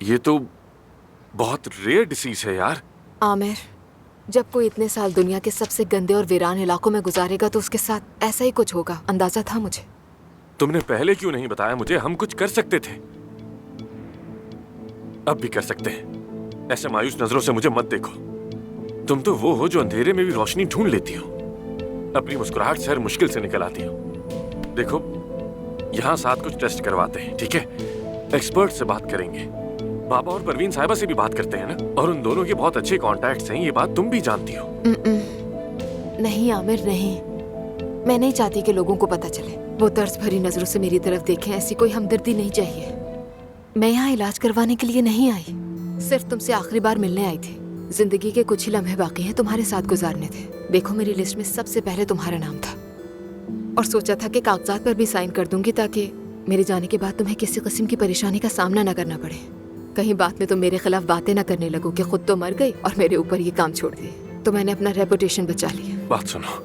ये तो बहुत रेयर डिसीज है यार। आमिर, जब कोई इतने साल दुनिया के सबसे गंदे और वीरान इलाकों में गुजारेगा तो उसके साथ ऐसा ही कुछ होगा, अंदाजा था मुझे। तुमने पहले क्यों नहीं बताया मुझे? हम कुछ कर सकते थे, अब भी कर सकते हैं। ऐसे मायूस नजरों से मुझे मत देखो। तुम तो वो हो जो अंधेरे में भी रोशनी ढूंढ लेती हो, अपनी मुस्कुराहट से हर मुश्किल से निकल आती हो। देखो, यहाँ साथ कुछ टेस्ट करवाते हैं, ठीक है? एक्सपर्ट से बात करेंगे, बाबा और परवीन साहिबा से भी बात करते हैं ना, और उन दोनों के बहुत अच्छे कॉन्टैक्ट्स हैं, ये बात तुम भी जानती हो। नहीं आमिर, नहीं। मैं नहीं चाहती कि लोगों को पता चले। वो तरस भरी नजरों से मेरी तरफ देखें, ऐसी कोई हमदर्दी नहीं चाहिए। मैं यहाँ इलाज करवाने के लिए नहीं आई, सिर्फ तुमसे आखिरी बार मिलने आई थी। जिंदगी के कुछ ही लम्हे बाकी हैं तुम्हारे साथ गुजारने थे। देखो, मेरी लिस्ट में सबसे पहले तुम्हारा नाम था, और सोचा था कि कागजात पर भी साइन कर दूंगी ताकि मेरे जाने के बाद तुम्हें किसी किस्म की परेशानी का सामना न करना पड़े। कहीं बाद में तुम मेरे खिलाफ बातें न करने लगो कि खुद तो मर गई और मेरे ऊपर ये काम छोड़ दिए। तो मैंने अपना रेपुटेशन बचा लिया। बात सुनो,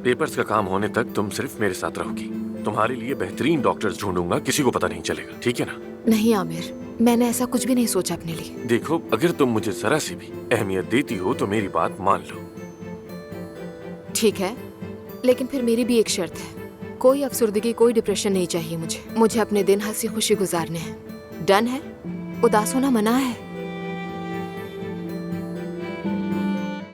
पेपर्स का काम होने तक तुम सिर्फ मेरे साथ रहोगी। तुम्हारे लिए बेहतरीन डॉक्टर्स ढूंढूंगा, किसी को पता नहीं चलेगा, ठीक है ना? नहीं आमिर, मैंने ऐसा कुछ भी नहीं सोचा अपने लिए। देखो, अगर तुम मुझे जरा सी भी अहमियत देती हो तो मेरी बात मान लो। ठीक है, लेकिन फिर मेरी भी एक शर्त है। कोई अफसुर्दगी, कोई डिप्रेशन नहीं चाहिए मुझे। मुझे अपने दिन हंसी खुशी गुजारने हैं। डन है? उदास होना मना है।